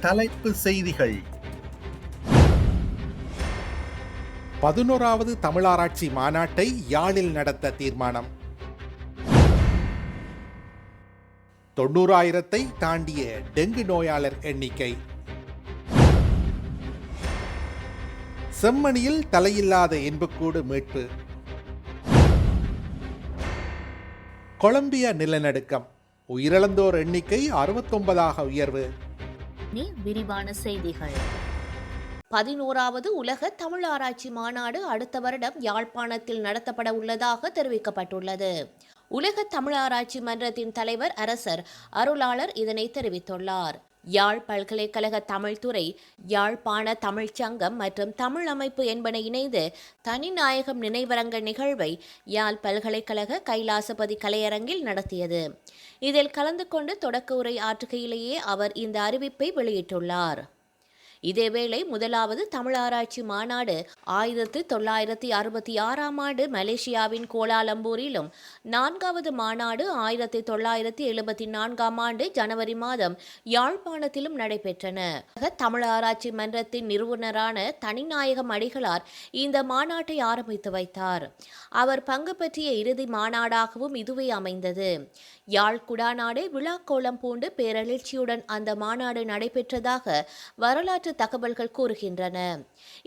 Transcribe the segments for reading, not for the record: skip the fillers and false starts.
தலைப்பு செய்திகள். 11வது தமிழாராய்ச்சி மாநாட்டை யாழில் நடத்த தீர்மானம். 90,000 தாண்டிய டெங்கு நோயாளர் எண்ணிக்கை. செம்மணியில் தலையில்லாத எண்புக்கூடு மீட்பு. கொலம்பியா நிலநடுக்கம், உயிரிழந்தோர் எண்ணிக்கை 69ஆக உயர்வு. விரிவான செய்திகள். 11வது உலக தமிழ் ஆராய்ச்சி மாநாடு அடுத்த வருடம் யாழ்ப்பாணத்தில் நடத்தப்பட உள்ளதாக தெரிவிக்கப்பட்டுள்ளது. உலக தமிழ் ஆராய்ச்சி மன்றத்தின் தலைவர் அரசர் அருளாளர் இதனை தெரிவித்துள்ளார். யாழ் பல்கலைக்கழக தமிழ்துறை, யாழ்ப்பாண தமிழ்ச் சங்கம் மற்றும் தமிழ் அமைப்பு என்பன இணைந்து தனிநாயகம் நினைவரங்க நிகழ்வை யாழ் பல்கலைக்கழக கைலாசபதி கலையரங்கில் நடத்தியது. இதில் கலந்து கொண்டு தொடக்க உரை ஆற்றுகையிலேயே அவர் இந்த அறிவிப்பை வெளியிட்டுள்ளார். இதேவேளை முதலாவது தமிழ் ஆராய்ச்சி மாநாடு 1966ஆம் ஆண்டு மலேசியாவின் கோலாலம்பூரிலும், 4வது மாநாடு 1974ஆம் ஆண்டு ஜனவரி மாதம் யாழ்ப்பாணத்திலும் நடைபெற்றன. தமிழ் ஆராய்ச்சி மன்றத்தின் நிறுவனரான தனிநாயகம் அடிகளார் இந்த மாநாட்டை ஆரம்பித்து வைத்தார். அவர் பங்கு பற்றிய இறுதி மாநாடாகவும் இதுவே அமைந்தது. யாழ் குடாநாடு விழாக்கோலம் பூண்டு பேரெழுச்சியுடன் அந்த மாநாடு நடைபெற்றதாக வரலாற்று தகவல்கள் கூறுகின்றன.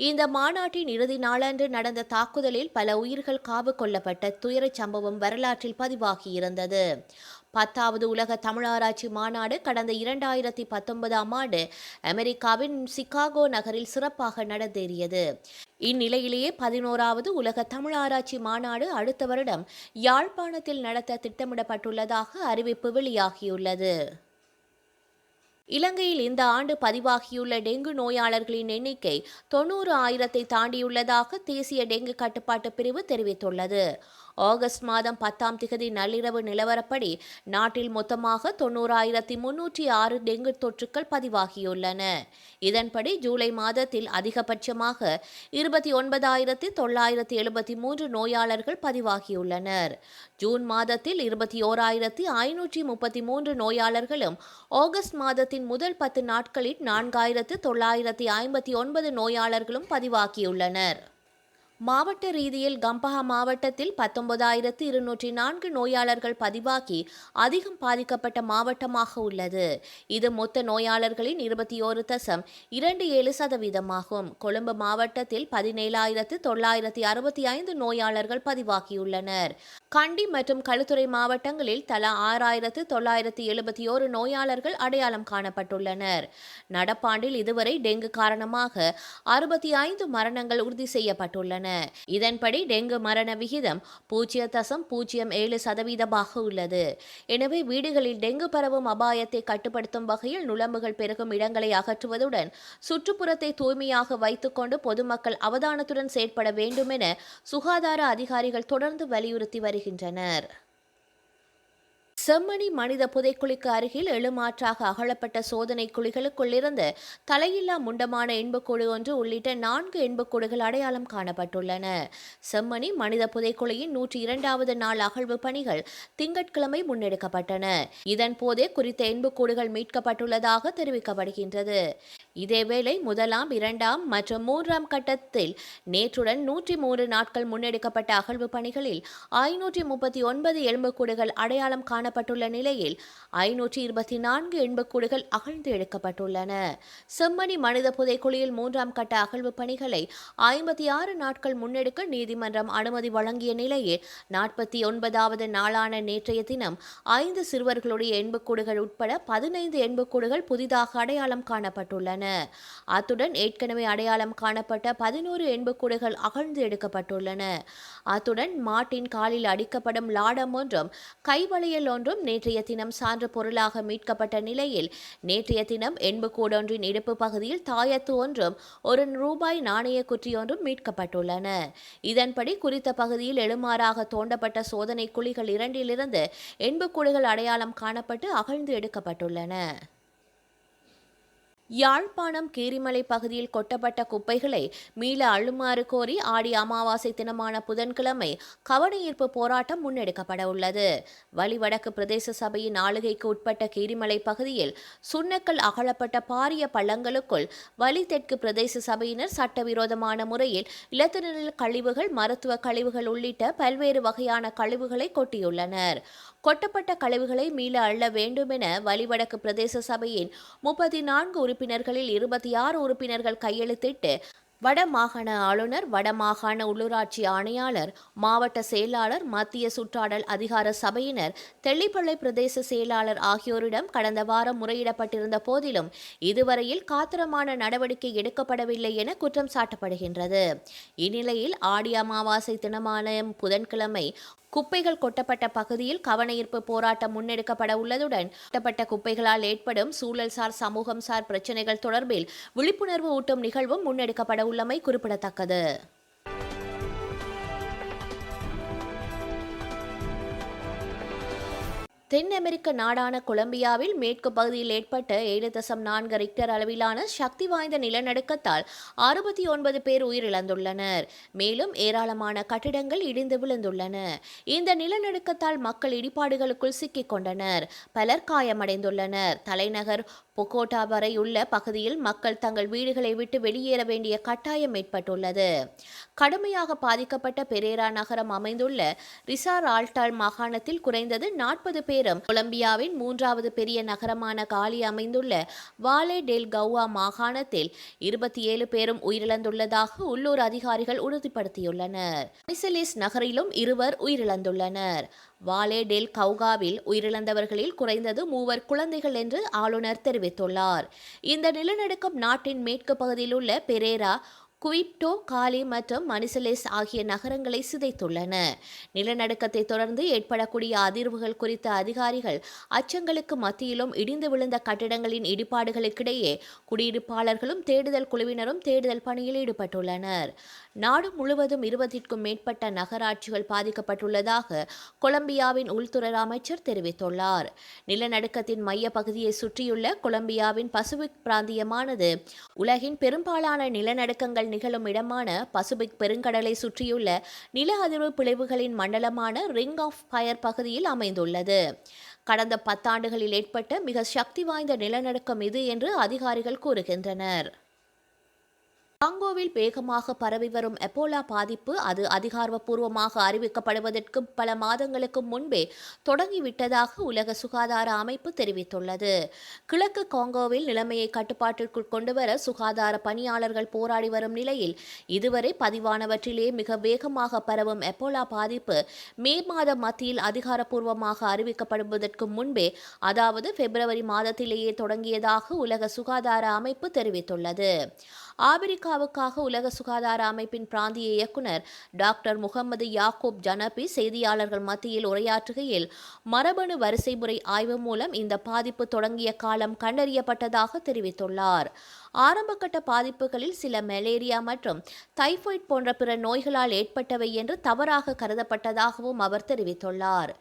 இந்த மாநாட்டின் இறுதி நாளன்று நடந்த தாக்குதலில் பல உயிர்கள் காவு கொள்ளப்பட்ட துயரச் சம்பவம் வரலாற்றில் பதிவாகியிருந்தது. 10வது உலக தமிழாராய்ச்சி மாநாடு கடந்த 2019ஆம் ஆண்டு அமெரிக்காவின் சிகாகோ நகரில் சிறப்பாக நடந்தேறியது. இந்நிலையிலேயே 11வது உலக தமிழாராய்ச்சி மாநாடு அடுத்த வருடம் யாழ்ப்பாணத்தில் நடத்த திட்டமிடப்பட்டுள்ளதாக அறிவிப்பு வெளியாகியுள்ளது. இலங்கையில் இந்த ஆண்டு பதிவாகியுள்ள டெங்கு நோயாளர்களின் எண்ணிக்கை 90,000 தாண்டியுள்ளதாக தேசிய டெங்கு கட்டுப்பாட்டு பிரிவு தெரிவித்துள்ளது. ஆகஸ்ட் மாதம் 10ஆம் திகதி நள்ளிரவு நிலவரப்படி நாட்டில் மொத்தமாக 90,306 டெங்கு தொற்றுக்கள் பதிவாகியுள்ளன. இதன்படி ஜூலை மாதத்தில் அதிகபட்சமாக 29,973 நோயாளர்கள் பதிவாகியுள்ளனர். ஜூன் மாதத்தில் 21,533 நோயாளர்களும், ஆகஸ்ட் மாதத்தின் முதல் 10 நாட்களில் 4,959 நோயாளர்களும் பதிவாகியுள்ளனர். மாவட்ட ரீதியில் கம்பஹா மாவட்டத்தில் 19,204 நோயாளர்கள் பதிவாகி அதிகம் பாதிக்கப்பட்ட மாவட்டமாக உள்ளது. இது மொத்த நோயாளர்களின் 21.27% கொழும்பு மாவட்டத்தில் 17,965 நோயாளர்கள் பதிவாகியுள்ளனர். கண்டி மற்றும் களுத்துறை மாவட்டங்களில் தலா 6,971 நோயாளர்கள் அடையாளம் காணப்பட்டுள்ளனர். நடப்பாண்டில் இதுவரை டெங்கு காரணமாக 65 மரணங்கள் உறுதி செய்யப்பட்டுள்ளன. இதன்படி டெங்கு மரண விகிதம் 0.07% உள்ளது. எனவே வீடுகளில் டெங்கு பரவும் அபாயத்தை கட்டுப்படுத்தும் வகையில் நுளம்புகள் பெருகும் இடங்களை அகற்றுவதுடன் சுற்றுப்புறத்தை தூய்மையாக வைத்துக்கொண்டு பொதுமக்கள் அவதானத்துடன் செயற்பட வேண்டும் என சுகாதார அதிகாரிகள் தொடர்ந்து வலியுறுத்தி வருகின்றனர். செம்மணி மனித புதைக்குழிக்கு அருகில் எழுமாற்றாக அகழப்பட்ட சோதனை குழிகளுக்குள்ளிருந்து தலையில்லா முண்டமான எண்புக்கூடு ஒன்று உள்ளிட்ட 4 எண்புக்கூடுகள் அடையாளம் காணப்பட்டுள்ளன. செம்மணி மனித புதைக்குழியின் 102வது நாள் அகழ்வு பணிகள் திங்கட்கிழமை முன்னெடுக்கப்பட்டன. இதன் போதே குறித்த எண்புக்கூடுகள் மீட்கப்பட்டுள்ளதாக தெரிவிக்கப்படுகின்றது. இதேவேளை 1ஆம், 2ஆம் மற்றும் 3ஆம் கட்டத்தில் நேற்றுடன் 103 நாட்கள் முன்னெடுக்கப்பட்ட அகழ்வு பணிகளில் 539 எலும்புக்கூடுகள் அடையாளம் காணப்பட்டுள்ள நிலையில் 524 எண்புக்கூடுகள் அகழ்ந்து எடுக்கப்பட்டுள்ளன. செம்மணி மனித புதைக்குழியில் 3ஆம் கட்ட அகழ்வு பணிகளை 56 நாட்கள் முன்னெடுக்க நீதிமன்றம் அனுமதி வழங்கிய நிலையில் 49வது நாளான நேற்றைய தினம் 5 சிறுவர்களுடைய எண்புக்கூடுகள் உட்பட 15 எண்புக்கூடுகள் புதிதாக அடையாளம் காணப்பட்டுள்ளன. அத்துடன் ஏற்கனவே அடையாளம் காணப்பட்ட 11 எண்புக்கூடுகள் அகழ்ந்து எடுக்கப்பட்டுள்ளன. அத்துடன் மாட்டின் காலில் அடிக்கப்படும் லாடம் ஒன்றும் கைவளையல் ஒன்றும் நேற்றைய தினம் சான்று பொருளாக மீட்கப்பட்ட நிலையில் நேற்றைய தினம் எண்புக்கூடொன்றின் இடுப்பு பகுதியில் தாயத்து ஒன்றும் ₹1 நாணய குற்றி ஒன்றும் மீட்கப்பட்டுள்ளன. இதன்படி குறித்த பகுதியில் எழுமாறாக தோண்டப்பட்ட சோதனை குழிகள் 2 எண்புக்கூடுகள் அடையாளம் காணப்பட்டு அகழ்ந்து எடுக்கப்பட்டுள்ளன. யாழ்ப்பாணம் கீரிமலை பகுதியில் கொட்டப்பட்ட குப்பைகளை மீள அள்ளுமாறு கோரி ஆடி அமாவாசை தினமான புதன்கிழமை கவனஈர்ப்பு போராட்டம் முன்னெடுக்கப்பட உள்ளது. வலிவடக்கு பிரதேச சபையின் ஆளுகைக்கு உட்பட்ட கீரிமலை பகுதியில் சுண்ணக்கல் அகழப்பட்ட பாரிய பள்ளங்களுக்குள் வலி தெற்கு பிரதேச சபையினர் சட்டவிரோதமான முறையில் இலத்திரனியல் கழிவுகள், மருத்துவ கழிவுகள் உள்ளிட்ட பல்வேறு வகையான கழிவுகளை கொட்டியுள்ளனர். கொட்டப்பட்ட கழிவுகளை மீள அள்ள வேண்டும் என வலிவடக்கு பிரதேச சபையின் 34 உறுப்பினர்களில் 26 உறுப்பினர்கள் கையெழுத்திட்டு வடமாகாண ஆளுநர், வடமாகாண உள்ளூராட்சி ஆணையாளர், மாவட்ட செயலாளர், மத்திய சுற்றாடல் அதிகார சபையினர், தெல்லிப்பளை பிரதேச செயலாளர் ஆகியோரிடம் கடந்த வாரம் முறையிடப்பட்டிருந்த போதிலும் இதுவரையில் காத்திரமான நடவடிக்கை எடுக்கப்படவில்லை என குற்றம் சாட்டப்படுகின்றது. இந்நிலையில் ஆடி அமாவாசை தினமான புதன்கிழமை குப்பைகள் கொட்டப்பட்ட பகுதியில் கவனஈர்ப்பு போராட்டம் முன்னெடுக்கப்பட உள்ளதுடன் கொட்டப்பட்ட குப்பைகளால் ஏற்படும் சூழல்சார், சமூகம்சார் பிரச்சினைகள் தொடர்பில் விழிப்புணர்வு ஊட்டும் நிகழ்வும் முன்னெடுக்கப்பட உள்ளமை குறிப்பிடத்தக்கது. தென் அமெரிக்க நாடான கொலம்பியாவில் மேற்கு பகுதியில் ஏற்பட்ட 7.4 ரிக்டர் அளவிலான சக்தி வாய்ந்த நிலநடுக்கத்தால் 69 பேர் உயிரிழந்துள்ளனர். மேலும் ஏராளமான கட்டிடங்கள் இடிந்து விழுந்துள்ளன. இந்த நிலநடுக்கத்தால் மக்கள் இடிபாடுகளுக்குள் சிக்கிக் கொண்டனர். பலர் காயமடைந்துள்ளனர். தலைநகர் பொகோட்டா வரை உள்ள பகுதியில் மக்கள் தங்கள் வீடுகளை விட்டு வெளியேற வேண்டிய கட்டாயம் ஏற்பட்டுள்ளது. கடுமையாக பாதிக்கப்பட்ட பெரேரா நகரம் அமைந்துள்ள ரிசார் ஆல்டால் மாகாணத்தில் குறைந்தது 40 பேரும், கொலம்பியாவின் 3வது பெரிய நகரமான காலி அமைந்துள்ள வாலே டெல் கவுவா மாகாணத்தில் 27 பேரும் உயிரிழந்துள்ளதாக உள்ளூர் அதிகாரிகள் உறுதிப்படுத்தியுள்ளனர். மிசலிஸ் நகரிலும் 2 உயிரிழந்துள்ளனர். வாலே டெல் கவுகாவில் உயிரிழந்தவர்களில் குறைந்தது 3 குழந்தைகள் என்று ஆளுநர் தெரிவித்துள்ளார். இந்த நிலநடுக்கம் நாட்டின் மேற்கு பகுதியில் உள்ள பெரேரா, குயிப்டோ, காலி மற்றும் மனிசலேஸ் ஆகிய நகரங்களை சிதைத்துள்ளன. நிலநடுக்கத்தை தொடர்ந்து ஏற்படக்கூடிய அதிர்வுகள் குறித்த அதிகாரிகள் அச்சங்களுக்கு மத்தியிலும் இடிந்து விழுந்த கட்டிடங்களின் இடிபாடுகளுக்கிடையே குடியிருப்பாளர்களும் தேடுதல் குழுவினரும் தேடுதல் பணியில் ஈடுபட்டுள்ளனர். நாடு முழுவதும் 20க்கும் மேற்பட்ட நகராட்சிகள் பாதிக்கப்பட்டுள்ளதாக கொலம்பியாவின் உள்துறை அமைச்சர் தெரிவித்துள்ளார். நிலநடுக்கத்தின் மைய பகுதியை சுற்றியுள்ள கொலம்பியாவின் பசிபிக் பிராந்தியமானது உலகின் பெரும்பாலான நிலநடுக்கங்கள் நிகழும் இடமான பசிபிக் பெருங்கடலை சுற்றியுள்ள நில அதிர்வு பிளவுகளின் மண்டலமான ரிங் ஆஃப் ஃபயர் பகுதியில் அமைந்துள்ளது. கடந்த 10 ஆண்டுகளில் ஏற்பட்ட மிக சக்தி வாய்ந்த நிலநடுக்கம் இது என்று அதிகாரிகள் கூறுகின்றனர். காங்கோவில் வேகமாக பரவி வரும் எபோலா பாதிப்பு அது அதிகாரப்பூர்வமாக அறிவிக்கப்படுவதற்கு பல மாதங்களுக்கு முன்பே தொடங்கிவிட்டதாக உலக சுகாதார அமைப்பு தெரிவித்துள்ளது. கிழக்கு காங்கோவில் நிலைமையை கட்டுப்பாட்டிற்குள் கொண்டுவர சுகாதார பணியாளர்கள் போராடி வரும் நிலையில் இதுவரை பதிவானவற்றிலே மிக வேகமாக பரவும் எபோலா பாதிப்பு மே மாத மத்தியில் அதிகாரப்பூர்வமாக அறிவிக்கப்படுவதற்கு முன்பே, அதாவது பிப்ரவரி மாதத்திலேயே தொடங்கியதாக உலக சுகாதார அமைப்பு தெரிவித்துள்ளது. ஆபிரிக்காவுக்காக உலக சுகாதார அமைப்பின் பிராந்திய இயக்குனர் டாக்டர் முகமது யாக்கூப் ஜனபி செய்தியாளர்கள் மத்தியில் உரையாற்றுகையில், மரபணு வரிசைமுறை ஆய்வு மூலம் இந்த பாதிப்பு தொடங்கிய காலம் கண்டறியப்பட்டதாக தெரிவித்துள்ளார். ஆரம்பகட்ட பாதிப்புகளில் சில மலேரியா மற்றும் டைபாய்டு போன்ற பிற நோய்களால் ஏற்பட்டவை என்று தவறாக கருதப்பட்டதாகவும் அவர் தெரிவித்துள்ளார்.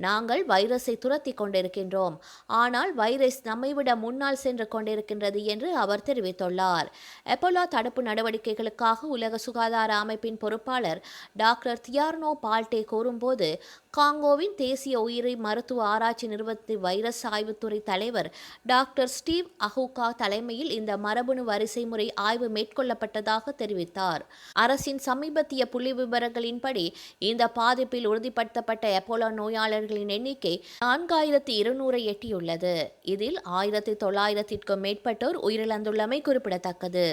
நாங்கள் வைரஸை துரத்தி கொண்டிருக்கின்றோம், ஆனால் வைரஸ் நம்மைவிட முன்னால் சென்று கொண்டிருக்கின்றது என்று அவர் தெரிவித்துள்ளார். எபோலா தடுப்பு நடவடிக்கைகளுக்காக உலக சுகாதார அமைப்பின் பொறுப்பாளர் டாக்டர் தியார்னோ பால்டே கூறும்போது, காங்கோவின் தேசிய உயிரி மருத்துவ ஆராய்ச்சி நிறுவனத்தின் வைரஸ் ஆய்வுத்துறை தலைவர் டாக்டர் ஸ்டீவ் அஹூகா தலைமையில் இந்த மரபணு வரிசை முறை ஆய்வு மேற்கொள்ளப்பட்டதாக தெரிவித்தார். அரசின் சமீபத்திய புள்ளி விவரங்களின்படி இந்த பாதிப்பில் உறுதிப்படுத்தப்பட்ட எபோலா நோயாளர்களின் எண்ணிக்கை 4200 எட்டியுள்ளது. இதில் 1900க்கும் மேற்பட்டோர் உயிரிழந்துள்ளமை குறிப்பிடத்தக்கது.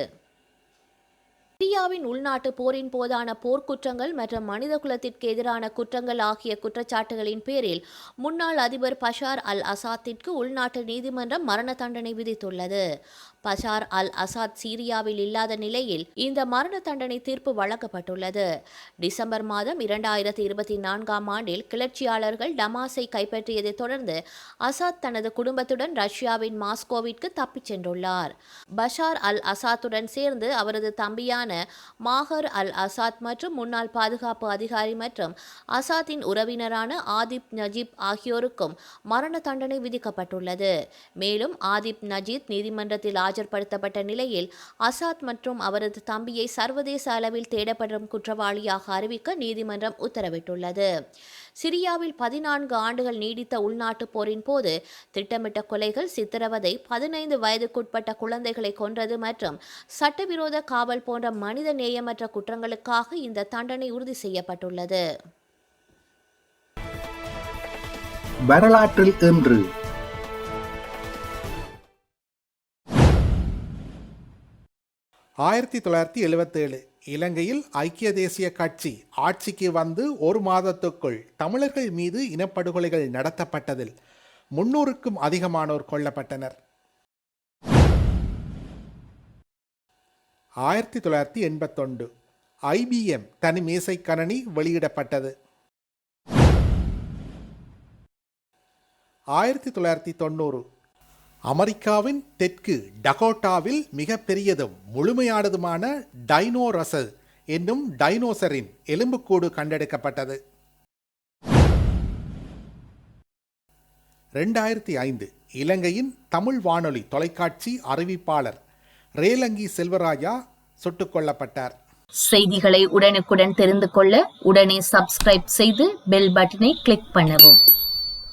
சிரியாவின் உள்நாட்டு போரின் போதான போர்க்குற்றங்கள் மற்றும் மனித குலத்திற்கு எதிரான குற்றங்கள் ஆகிய குற்றச்சாட்டுகளின் பேரில் முன்னாள் அதிபர் பஷார் அல் அசாத்திற்கு உள்நாட்டு நீதிமன்றம் மரண தண்டனை விதித்துள்ளது. பஷார் அல் அசாத் சீரியாவில் இல்லாத நிலையில் இந்த மரண தண்டனை தீர்ப்பு வழங்கப்பட்டுள்ளது. டிசம்பர் மாதம் 2024ஆம் ஆண்டில் கிளர்ச்சியாளர்கள் டமாஸை கைப்பற்றியதை தொடர்ந்து அசாத் தனது குடும்பத்துடன் ரஷ்யாவின் மாஸ்கோவிற்கு தப்பிச் சென்றுள்ளார். பஷார் அல் அசாத்துடன் சேர்ந்து அவரது தம்பியான மாஹர் அல் அசாத் மற்றும் முன்னாள் பாதுகாப்பு அதிகாரி மற்றும் அசாத்தின் உறவினரான ஆதிப் நஜீப் ஆகியோருக்கும் மரண தண்டனை விதிக்கப்பட்டுள்ளது. மேலும் ஆதிப் நஜீத் நீதிமன்றத்தில் ஆஜர்படுத்தப்பட்ட நிலையில் அசாத் மற்றும் அவரது தம்பியை சர்வதேச அளவில் தேடப்படும் குற்றவாளியாக அறிவிக்க நீதிமன்றம் உத்தரவிட்டுள்ளது. சிரியாவில் 14 ஆண்டுகள் நீடித்த உள்நாட்டு போரின் போது திட்டமிட்ட கொலைகள், சித்திரவதை, 15 வயதுக்குட்பட்ட குழந்தைகளை கொன்றது மற்றும் சட்டவிரோத காவல் போன்ற மனித நேயமற்ற குற்றங்களுக்காக இந்த தண்டனை உறுதி செய்யப்பட்டுள்ளது. வரலாற்றில் இன்று 1977 இலங்கையில் ஐக்கிய தேசிய கட்சி ஆட்சிக்கு வந்து ஒரு மாதத்துக்குள் தமிழர்கள் மீது இனப்படுகொலைகள் நடத்தப்பட்டதில் 300க்கும் அதிகமானோர் கொல்லப்பட்டனர். 1981 IBM தனிமேசை கணனி வெளியிடப்பட்டது. 1990 அமெரிக்காவின் தெற்கு டகோட்டாவில் மிக பெரியதும் முழுமையானதுமான டைனோரசஸ் என்னும் டைனோசரின் எலும்புக்கூடு கண்டெடுக்கப்பட்டது. 2005 இலங்கையின் தமிழ் வானொலி தொலைக்காட்சி அறிவிப்பாளர் ரேலங்கி செல்வராஜா சுட்டுக் கொல்லப்பட்டார். செய்திகளை உடனுக்குடன் தெரிந்து கொள்ள உடனே சப்ஸ்கிரைப் செய்து பெல் பட்டனை கிளிக் பண்ணவும்.